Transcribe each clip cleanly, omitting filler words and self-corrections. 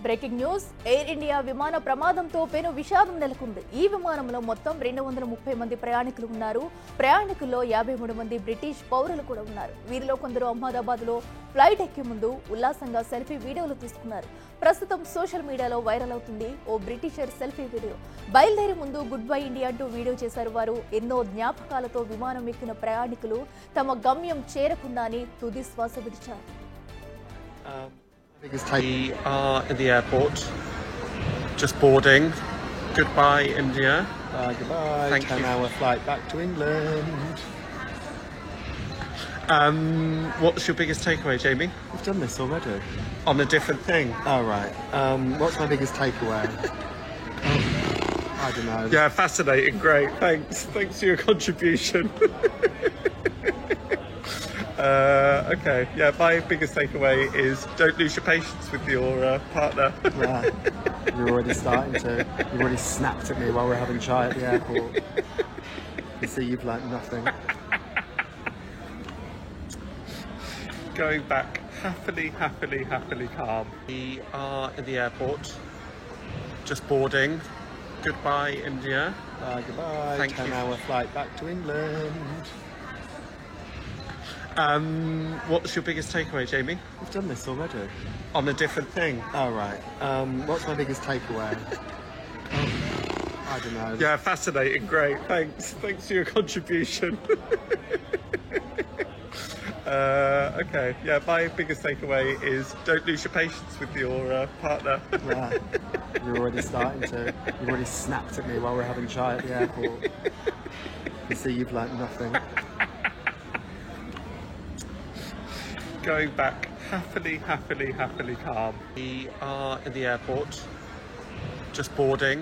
Breaking news air India విమాన ప్రమాదంతో పెను విషాదం నెలకొంది. ఈ విమానంలో మొత్తం 230 మంది ప్రయాణికులు ఉన్నారు. ప్రయాణికుల్లో 53 మంది బ్రిటిష్ పౌరులు కూడా ఉన్నారు. వీరిలో కొందరు అహ్మదాబాద్ లో ఫ్లైట్ ఎక్కే ముందు ఉల్లాసంగా సెల్ఫీ వీడియోలు తీసుకున్నారు. ప్రస్తుతం సోషల్ మీడియాలో వైరల్ అవుతుంది ఓ బ్రిటిషర్ సెల్ఫీ వీడియో. బయలుదేరి ముందు గుడ్ బై ఇండియా అంటూ వీడియో చేశారు వారు. ఎన్నో జ్ఞాపకాలతో విమానం ఎక్కిన ప్రయాణికులు తమ గమ్యం చేరకుండానే తుది శ్వాస విడిచారు. We are in the airport, just boarding. Goodbye, India. Goodbye. Thank 10-hour flight back to England. What's your biggest takeaway, Jamie? We've done this already. On a different thing. All right. What's my biggest takeaway? I don't know. Yeah, fascinating. Great. Thanks for your contribution. Okay. Yeah, my biggest takeaway is don't lose your patience with your partner. Yeah. You're already starting to. You already snapped at me while we're having chai at the airport. You see, you've learnt nothing. Going back happily calm. We are in the airport, just boarding. Goodbye, India. Goodbye. Thank you. 10-hour flight back to England. What's your biggest takeaway, Jamie? We've done this already. On a different thing. All right. What's my biggest takeaway? I don't know. Yeah, fascinating. Great. Thanks for your contribution. Okay. Yeah, my biggest takeaway is don't lose your patience with your partner. Yeah. You're already starting to. You already snapped at me while we're having chai at the airport. You see, you've learnt nothing. Going back happily calm. We are in the airport, just boarding.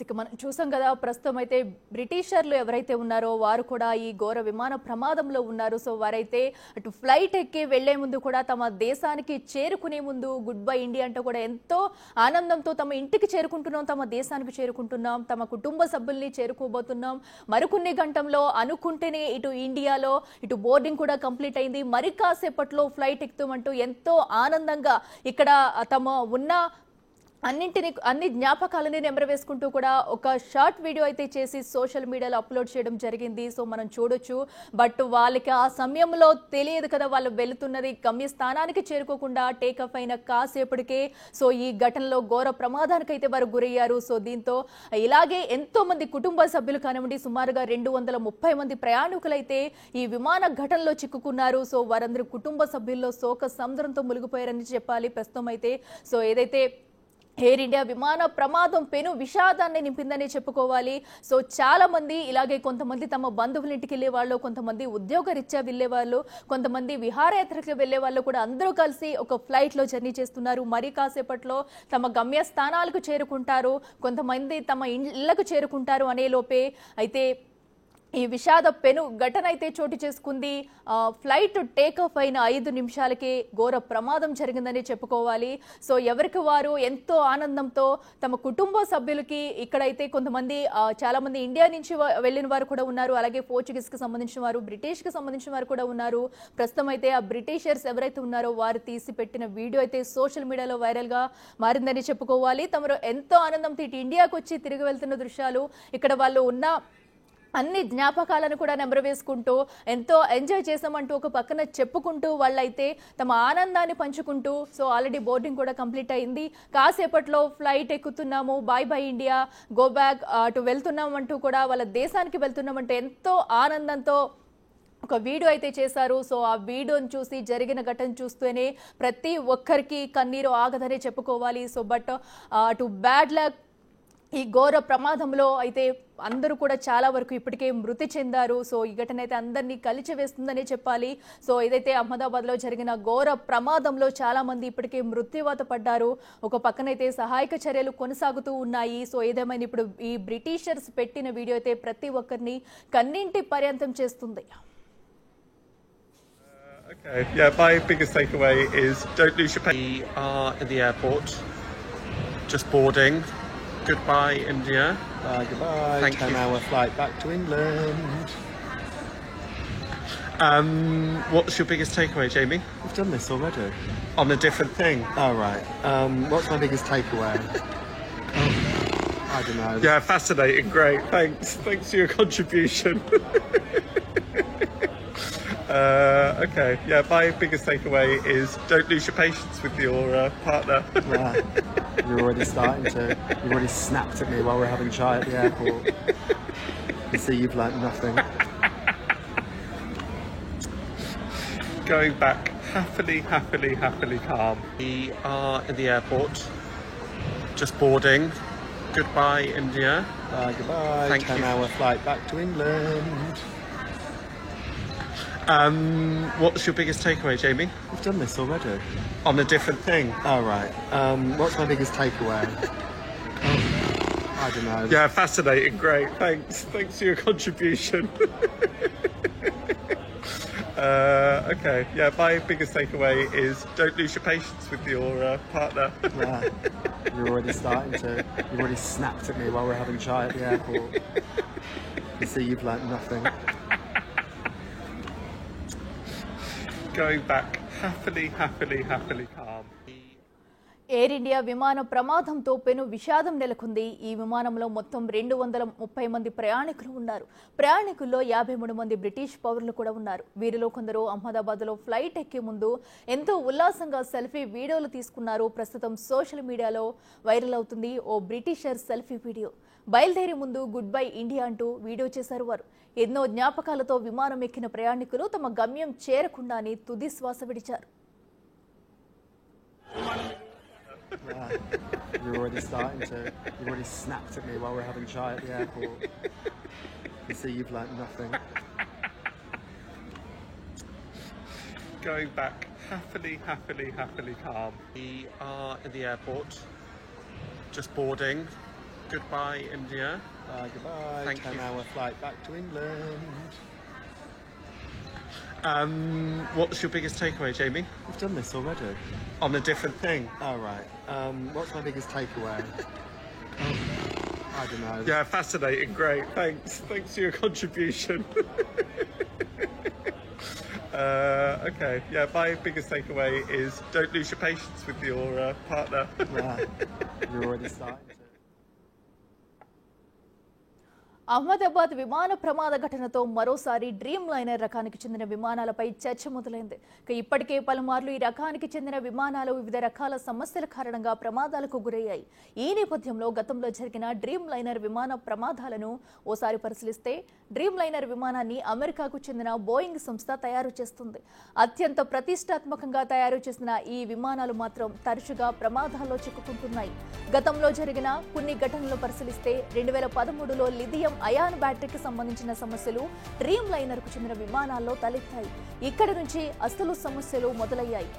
ఇక మనం చూసాం కదా, ప్రస్తుతం అయితే బ్రిటిషర్లు ఎవరైతే ఉన్నారో వారు కూడా ఈ ఘోర విమాన ప్రమాదంలో ఉన్నారు. సో వారైతే అటు ఫ్లైట్ ఎక్కి వెళ్లే ముందు కూడా తమ దేశానికి చేరుకునే ముందు గుడ్ బై ఇండియా అంటూ కూడా ఎంతో ఆనందంతో తమ ఇంటికి చేరుకుంటున్నాం, తమ దేశానికి చేరుకుంటున్నాం, తమ కుటుంబ సభ్యుల్ని చేరుకోబోతున్నాం. మరికొన్ని గంటల్లో అనుకుంటేనే ఇటు ఇండియాలో ఇటు బోర్డింగ్ కూడా కంప్లీట్ అయింది, మరి కాసేపట్లో ఫ్లైట్ ఎక్కుతామంటూ ఎంతో ఆనందంగా ఇక్కడ తమ ఉన్న అన్ని జ్ఞాపకాలని నెమరవేసుకుంటూ కూడా ఒక షార్ట్ వీడియో అయితే చేసి సోషల్ మీడియాలో అప్లోడ్ చేయడం జరిగింది. సో మనం చూడొచ్చు. బట్ వాళ్ళకి ఆ సమయంలో తెలియదు కదా, వాళ్ళు వెళుతున్నది గమ్యస్థానానికి చేరుకోకుండా టేకఫ్ అయిన కాసేపటికే సో ఈ ఘటనలో ఘోర ప్రమాదానికి అయితే వారు గురయ్యారు. సో దీంతో ఇలాగే ఎంతో మంది కుటుంబ సభ్యులు కానివ్వండి, సుమారుగా 230 మంది ప్రయాణికులైతే ఈ విమాన ఘటనలో చిక్కుకున్నారు. సో వారందరూ కుటుంబ సభ్యుల్లో శోక సముద్రంతో మునిగిపోయారని చెప్పాలి ప్రస్తుతం అయితే. సో ఏదైతే ఎయిర్ ఇండియా విమాన ప్రమాదం పెను విషాదాన్ని నింపిందని చెప్పుకోవాలి. సో చాలా మంది ఇలాగే కొంతమంది తమ బంధువుల ఇంటికి వెళ్లే వాళ్ళు, కొంతమంది ఉద్యోగరీత్యా వెళ్లే వాళ్ళు, కొంతమంది విహారయాత్రకు వెళ్లే వాళ్ళు కూడా అందరూ కలిసి ఒక ఫ్లైట్ లో జర్నీ చేస్తున్నారు. మరి కాసేపట్లో తమ గమ్య స్థానాలకు చేరుకుంటారు, కొంతమంది తమ ఇళ్లకు చేరుకుంటారు అనే లోపే అయితే ఈ విషాద పెను ఘటన అయితే చోటు చేసుకుంది. ఫ్లైట్ టేకాఫ్ అయిన 5 నిమిషాలకే ఘోర ప్రమాదం జరిగిందని చెప్పుకోవాలి. సో ఎవరికి వారు ఎంతో ఆనందంతో తమ కుటుంబ సభ్యులకి ఇక్కడైతే కొంతమంది చాలా మంది ఇండియా నుంచి వెళ్ళిన వారు కూడా ఉన్నారు, అలాగే పోర్చుగీస్ కి సంబంధించిన వారు, బ్రిటిష్ కి సంబంధించిన వారు కూడా ఉన్నారు. ప్రస్తుతం అయితే ఆ బ్రిటిషర్స్ ఎవరైతే ఉన్నారో వారు తీసి పెట్టిన వీడియో అయితే సోషల్ మీడియాలో వైరల్ గా మారిందని చెప్పుకోవాలి. తమరు ఎంతో ఆనందంతో ఇటు ఇండియాకు వచ్చి తిరిగి వెళ్తున్న దృశ్యాలు, ఇక్కడ వాళ్ళు ఉన్న అన్ని జ్ఞాపకాలను కూడా నెమరవేసుకుంటూ ఎంతో ఎంజాయ్ చేసామంటూ ఒక పక్కన చెప్పుకుంటూ వాళ్ళైతే తమ ఆనందాన్ని పంచుకుంటూ సో ఆల్రెడీ బోర్డింగ్ కూడా కంప్లీట్ అయింది, కాసేపట్లో ఫ్లైట్ ఎక్కుతున్నాము, bye bye India, go back అటు వెళ్తున్నామంటూ కూడా వాళ్ళ దేశానికి వెళ్తున్నామంటూ ఎంతో ఆనందంతో ఒక వీడియో అయితే చేశారు. సో ఆ వీడియోని చూసి జరిగిన ఘటన చూస్తూనే ప్రతి ఒక్కరికి కన్నీరు ఆగదనే చెప్పుకోవాలి. సో బట్ అటు బ్యాడ్ లక్ ఈ ఘోర ప్రమాదంలో అయితే అందరూ కూడా చాలా వరకు ఇప్పటికే మృతి చెందారు. సో ఈ ఘటన అయితే అందరినీ కలిచివేస్తుందనే చెప్పాలి. సో ఏదైతే అహ్మదాబాద్ లో జరిగిన ఘోర ప్రమాదంలో చాలా మంది ఇప్పటికే మృత్యువాత పడ్డారు. ఒక పక్కనైతే సహాయక చర్యలు కొనసాగుతూ ఉన్నాయి. సో ఏదేమైనా ఇప్పుడు ఈ బ్రిటిషర్స్ పెట్టిన వీడియో అయితే ప్రతి ఒక్కరిని కన్నింటి పర్యంతం చేస్తుంది. Okay. Yeah, my biggest takeaway is don't lose your patience. We are in the airport, just boarding. Goodbye, India. Goodbye. 10-hour flight back to England. What's your biggest takeaway, Jamie? We've done this already. On a different thing? Oh, right. What's my biggest takeaway? I don't know. Yeah, fascinating. Great. Thanks for your contribution. Okay. Yeah, my biggest takeaway is don't lose your patience with your partner. Yeah. You're already starting to. You already snapped at me while we're having chai at the airport. You see, you've learnt nothing. Going back happily calm. We are in the airport, just boarding. Goodbye, India. Goodbye. Thank you. 10-hour flight back to England. What's your biggest takeaway, Jamie? We've done this already. On a different thing? Oh, right. What's my biggest takeaway? I don't know. Yeah, fascinating. Great. Thanks for your contribution. Okay. Yeah, my biggest takeaway is don't lose your patience with your partner. Yeah. You're already starting to. You already snapped at me while we're having chai at the airport. You see, you've learnt nothing. Going back happily calm. Air India విమాన ప్రమాదంతో పెను విషాదం నెలకొంది. ఈ విమానంలో మొత్తం 230 మంది ప్రయాణికులు ఉన్నారు. ప్రయాణికుల్లో 53 మంది బ్రిటిష్ పౌరులు కూడా ఉన్నారు. వీరిలో కొందరు అహ్మదాబాద్లో ఫ్లైట్ ఎక్కే ముందు ఎంతో ఉల్లాసంగా సెల్ఫీ వీడియోలు తీసుకున్నారు. ప్రస్తుతం సోషల్ మీడియాలో వైరల్ అవుతుంది ఓ బ్రిటిషర్ సెల్ఫీ వీడియో. బయలుదేరే ముందు గుడ్ బై ఇండియా అంటూ వీడియో చేశారు వారు. ఎన్నో జ్ఞాపకాలతో విమానం ఎక్కిన ప్రయాణికులు తమ గమ్యం చేరకుండానే తుది శ్వాస విడిచారు. Yeah. You're already starting to. You've already snapped at me while we're having chai at the airport. You see, you've learnt nothing. Going back happily calm. We are in the airport, just boarding. Goodbye, India. Goodbye. Thank you. 10-hour flight back to England. What's your biggest takeaway, Jamie? We've done this already. On a different thing? Oh, right. What's my biggest takeaway? I don't know. Yeah, fascinating. Great. Thanks for your contribution. Okay. Yeah, my biggest takeaway is don't lose your patience with your partner. Yeah. You're already starting to. Ahmedabad విమాన ప్రమాద ఘటనతో మరోసారి dream liner రకానికి చెందిన విమానాలపై చర్చ మొదలైంది. ఇప్పటికే పలుమార్లు ఈ రకానికి చెందిన విమానాలు వివిధ రకాల సమస్యల కారణంగా ప్రమాదాలకు గురయ్యాయి. ఈ నేపథ్యంలో గతంలో జరిగిన డ్రీమ్ లైనర్ విమాన ప్రమాదాలను ఓసారి పరిశీలిస్తే డ్రీమ్ లైనర్ విమానాన్ని అమెరికాకు చెందిన బోయింగ్ సంస్థ తయారు చేస్తుంది. అత్యంత ప్రతిష్టాత్మకంగా తయారు చేసిన ఈ విమానాలు మాత్రం తరచుగా ప్రమాదాల్లో చిక్కుకుంటున్నాయి. గతంలో జరిగిన కొన్ని ఘటనలు పరిశీలిస్తే 2013లో లిథియం అయాన్ బ్యాటరీకి సంబంధించిన సమస్యలు డ్రీమ్ లైనర్ కు చెందిన విమానాల్లో తలెత్తాయి. ఇక్కడి నుంచి అసలు సమస్యలు మొదలయ్యాయి.